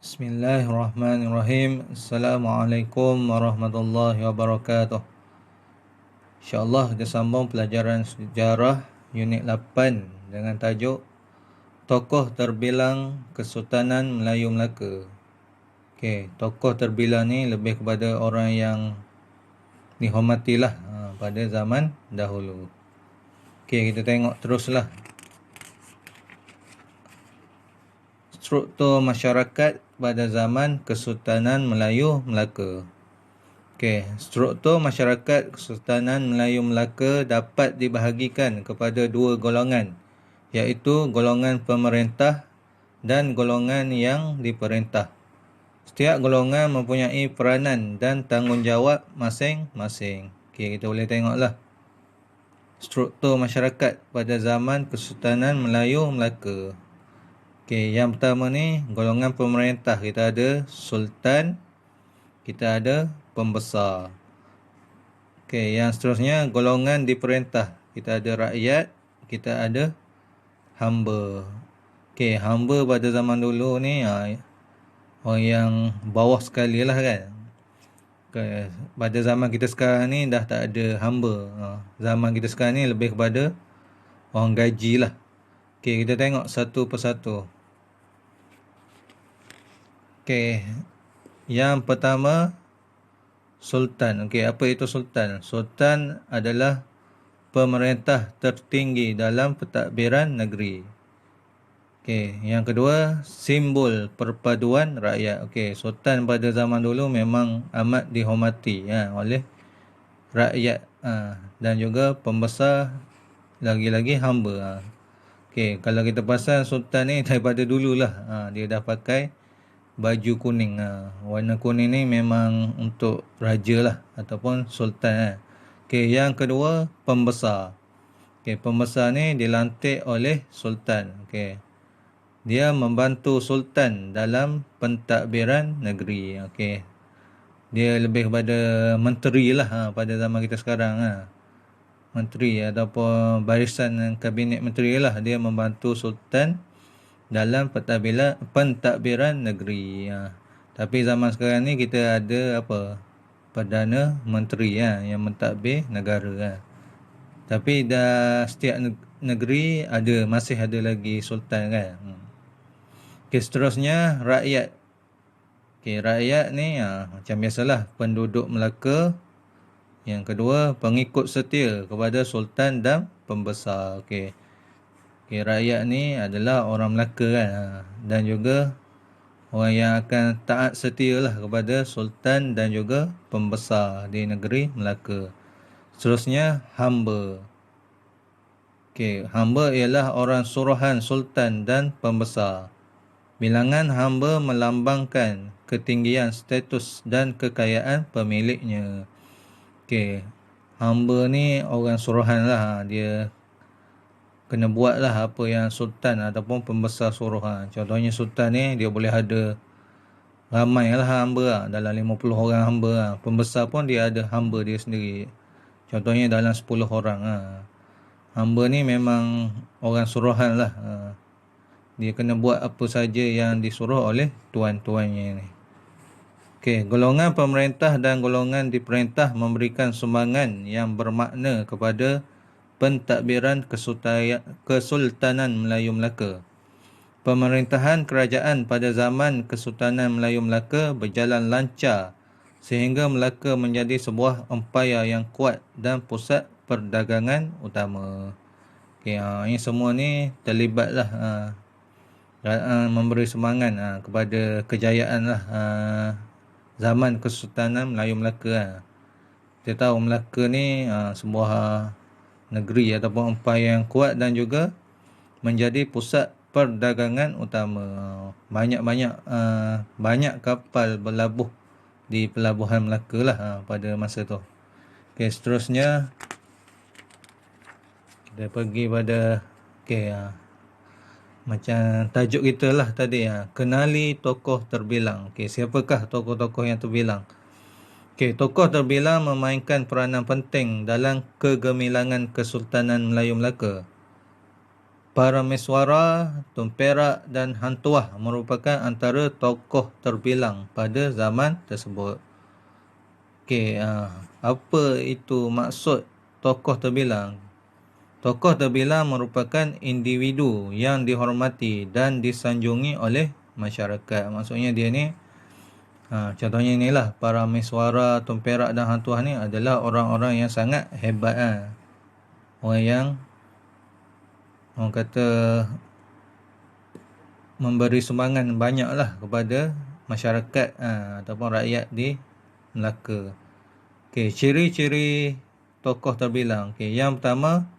Bismillahirrahmanirrahim. Assalamualaikum warahmatullahi wabarakatuh. InsyaAllah kita sambung pelajaran sejarah unit 8 dengan tajuk Tokoh Terbilang Kesultanan Melayu Melaka. Okey, tokoh terbilang ni lebih kepada orang yang dihormatilah pada zaman dahulu. Okey, kita tengok teruslah. Struktur masyarakat pada zaman Kesultanan Melayu Melaka. Okey, struktur masyarakat Kesultanan Melayu Melaka dapat dibahagikan kepada dua golongan, iaitu golongan pemerintah dan golongan yang diperintah. Setiap golongan mempunyai peranan dan tanggungjawab masing-masing. Okey, kita boleh tengoklah struktur masyarakat pada zaman Kesultanan Melayu Melaka. Okey, yang pertama ni golongan pemerintah, kita ada sultan, kita ada pembesar. Okey, yang seterusnya golongan diperintah, kita ada rakyat, kita ada hamba. Okey, hamba pada zaman dulu ni orang yang bawah sekali lah kan. Okay. Pada zaman kita sekarang ni dah tak ada hamba. Zaman kita sekarang ni lebih kepada orang gaji lah. Okey, kita tengok satu persatu. Okey, yang pertama sultan. Okey, apa itu sultan? Sultan adalah pemerintah tertinggi dalam pentadbiran negeri. Okey, yang kedua simbol perpaduan rakyat. Okey, sultan pada zaman dulu memang amat dihormati oleh rakyat dan juga pembesar, lagi-lagi hamba. Okey, kalau kita pasal sultan ni daripada dululah dia dah pakai baju kuning. Warna kuning ni memang untuk raja lah ataupun sultan. Okey, yang kedua pembesar. Okey, pembesar ni dilantik oleh sultan. Okey, dia membantu sultan dalam pentadbiran negeri. Okey, dia lebih kepada menteri lah pada zaman kita sekarang. Menteri ataupun barisan kabinet menteri lah, dia membantu sultan dalam pentadbiran negeri. Tapi zaman sekarang ni kita ada Perdana Menteri yang mentadbir negara. Tapi dah setiap negeri masih ada lagi sultan kan. Okey, seterusnya rakyat. Okey, rakyat ni macam biasalah penduduk Melaka. Yang kedua pengikut setia kepada sultan dan pembesar. Okey, rakyat ni adalah orang Melaka kan, dan juga orang yang akan taat setialah kepada sultan dan juga pembesar di negeri Melaka. Seterusnya hamba. Okey, hamba ialah orang suruhan sultan dan pembesar. Bilangan hamba melambangkan ketinggian status dan kekayaan pemiliknya. Okey, hamba ni orang suruhan lah, dia kena buat lah apa yang sultan ataupun pembesar suruh. Contohnya sultan ni dia boleh ada ramai lah hamba dalam 50 orang hamba. Pembesar pun dia ada hamba dia sendiri. Contohnya dalam 10 orang. Hamba ni memang orang suruhan lah. Dia kena buat apa saja yang disuruh oleh tuan-tuannya ni. Okey, golongan pemerintah dan golongan diperintah memberikan sumbangan yang bermakna kepada pentadbiran Kesultanan Melayu Melaka. Pemerintahan kerajaan pada zaman Kesultanan Melayu Melaka berjalan lancar sehingga Melaka menjadi sebuah empayar yang kuat dan pusat perdagangan utama. Okey, ini semua ni terlibatlah memberi semangat kepada kejayaan zaman Kesultanan Melayu Melaka. Kita tahu Melaka ni sebuah negeri ataupun empayar yang kuat dan juga menjadi pusat perdagangan utama. Banyak kapal berlabuh di pelabuhan Melaka lah pada masa tu. Okey, seterusnya kita pergi pada macam tajuk kita lah tadi, kenali tokoh terbilang. Okey, siapakah tokoh-tokoh yang terbilang? Okey, tokoh terbilang memainkan peranan penting dalam kegemilangan Kesultanan Melayu Melaka. Parameswara, Tun Perak dan Hang Tuah merupakan antara tokoh terbilang pada zaman tersebut. Okey, apa itu maksud tokoh terbilang? Tokoh terbilang merupakan individu yang dihormati dan disanjungi oleh masyarakat. Maksudnya dia ni, contohnya inilah, Parameswara, Tun Perak dan Hang Tuah ni adalah orang-orang yang sangat hebat. Orang yang orang kata memberi sumbangan banyaklah kepada masyarakat ataupun rakyat di Melaka. Okey, ciri-ciri tokoh terbilang. Okey, yang pertama,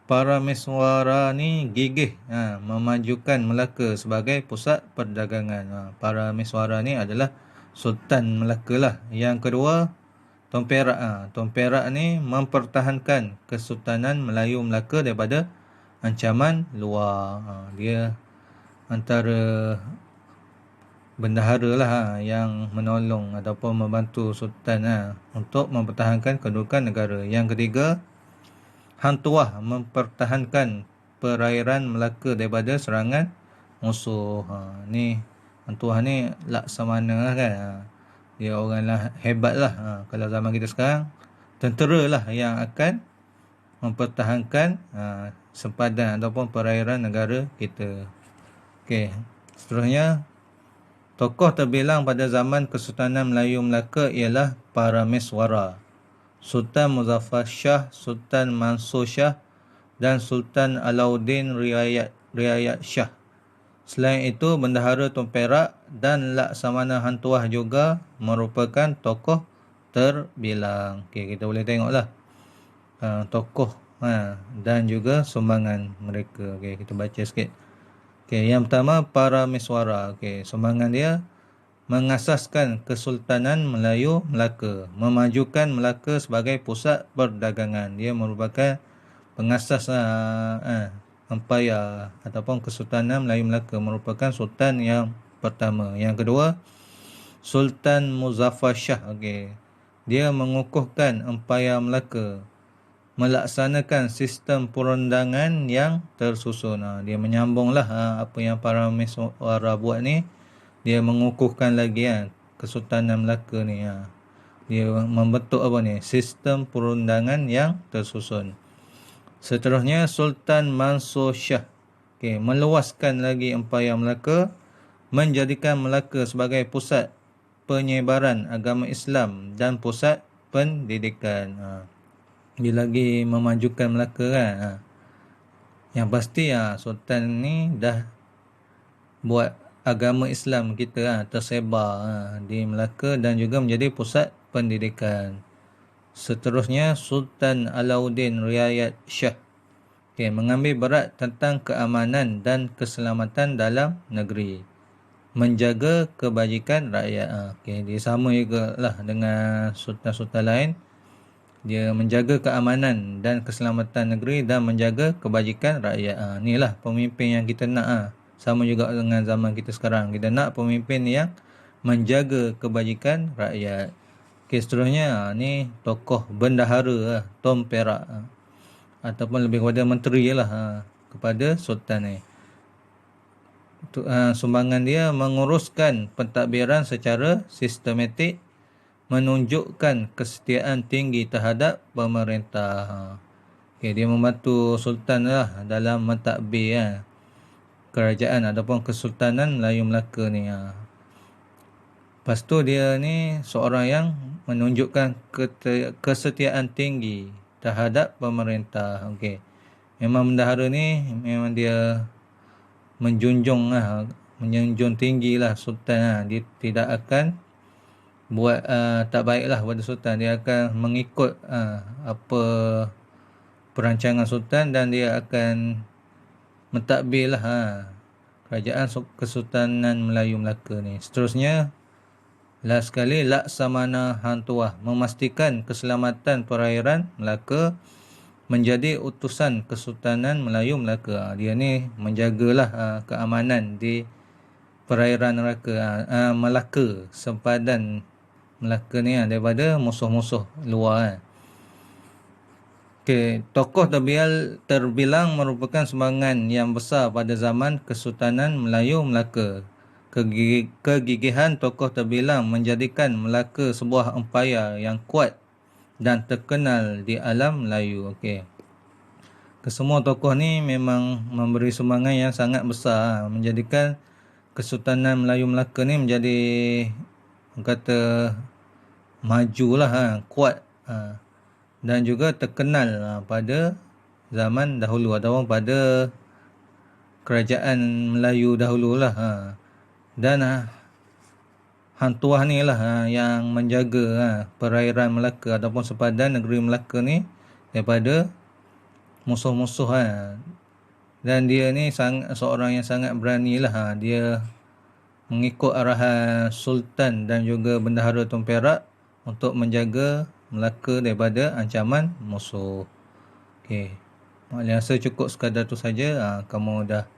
Parameswara ni gigih memajukan Melaka sebagai pusat perdagangan. Parameswara ni adalah Sultan Melaka lah. Yang kedua, Tun Perak. Tun Perak ni mempertahankan Kesultanan Melayu Melaka daripada ancaman luar. Dia antara bendahara lah yang menolong ataupun membantu Sultan untuk mempertahankan kedudukan negara. Yang ketiga, Hang Tuah mempertahankan perairan Melaka daripada serangan musuh. Ni Hang Tuah ni laksamana kan. Dia orang lah hebat lah. Kalau zaman kita sekarang, tentera lah yang akan mempertahankan sempadan ataupun perairan negara kita. Okey, seterusnya, tokoh terbilang pada zaman Kesultanan Melayu Melaka ialah Parameswara, Sultan Muzaffar Shah, Sultan Mansur Shah dan Sultan Alauddin Riayat Shah. Selain itu, Bendahara Tun Perak dan Laksamana Hang Tuah juga merupakan tokoh terbilang. Okey, kita boleh tengoklah tokoh dan juga sumbangan mereka. Okey, kita baca sikit. Okey, yang pertama, Parameswara. Okey, sumbangan dia mengasaskan Kesultanan Melayu Melaka, memajukan Melaka sebagai pusat perdagangan. Dia merupakan pengasas empayar ataupun Kesultanan Melayu Melaka, merupakan sultan yang pertama. Yang kedua, Sultan Muzaffar Shah. Okey, dia mengukuhkan empayar Melaka, melaksanakan sistem perundangan yang tersusun. Dia menyambunglah apa yang Parameswara buat ni. Dia mengukuhkan lagi Kesultanan Melaka ni. Dia membentuk apa ni, sistem perundangan yang tersusun. Seterusnya, Sultan Mansur Shah. Okey, meluaskan lagi empayar Melaka, menjadikan Melaka sebagai pusat penyebaran agama Islam dan pusat pendidikan. Dia lagi memajukan Melaka kan. Yang pasti Sultan ni dah buat agama Islam kita tersebar di Melaka dan juga menjadi pusat pendidikan. Seterusnya, Sultan Alauddin Riayat Shah. Okey, mengambil berat tentang keamanan dan keselamatan dalam negeri, menjaga kebajikan rakyat. Okey, dia sama juga lah dengan sultan-sultan lain. Dia menjaga keamanan dan keselamatan negeri dan menjaga kebajikan rakyat. Inilah pemimpin yang kita nak. Sama juga dengan zaman kita sekarang. Kita nak pemimpin yang menjaga kebajikan rakyat. Okey, seterusnya ni tokoh bendahara Tun Perak, ataupun lebih kepada menteri lah kepada sultan ni. Sumbangan dia menguruskan pentadbiran secara sistematik, menunjukkan kesetiaan tinggi terhadap pemerintah. Okey, dia membantu sultan lah dalam mentadbir kerajaan ataupun Kesultanan Melayu Melaka ni. Lepas tu dia ni seorang yang menunjukkan kesetiaan tinggi terhadap pemerintah. Okey, memang bendahara ni memang dia menjunjung tinggi lah sultan. Dia tidak akan buat tak baiklah pada sultan. Dia akan mengikut apa perancangan sultan dan dia akan mentadbirlah kerajaan Kesultanan Melayu Melaka ni. Seterusnya, last sekali, Laksamana Hang Tuah memastikan keselamatan perairan Melaka, menjadi utusan Kesultanan Melayu Melaka. Dia ni menjagalah keamanan di perairan Melaka, sempadan Melaka ni daripada musuh-musuh luar. Okey, tokoh terbilang merupakan sumbangan yang besar pada zaman Kesultanan Melayu Melaka. Kegigihan tokoh terbilang menjadikan Melaka sebuah empayar yang kuat dan terkenal di alam Melayu. Okey. Kesemua tokoh ni memang memberi sumbangan yang sangat besar, menjadikan Kesultanan Melayu Melaka ni menjadi, orang kata, majulah, kuat, dan juga terkenal pada zaman dahulu ataupun pada kerajaan Melayu dahululah. Dan Hang Tuah ni lah yang menjaga perairan Melaka ataupun sepadan negeri Melaka ni daripada musuh-musuh. Dan dia ni seorang yang sangat berani lah. Dia mengikut arahan Sultan dan juga Bendahara Tun Perak untuk menjaga Melaka daripada ancaman musuh. Okey. Maknanya rasa cukup sekadar tu saja. Kamu dah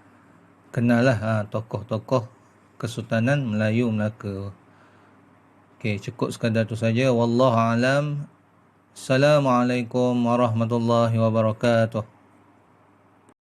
kenal lah tokoh-tokoh Kesultanan Melayu Melaka. Okey, cukup sekadar tu saja. Wallahu alam. Assalamualaikum warahmatullahi wabarakatuh.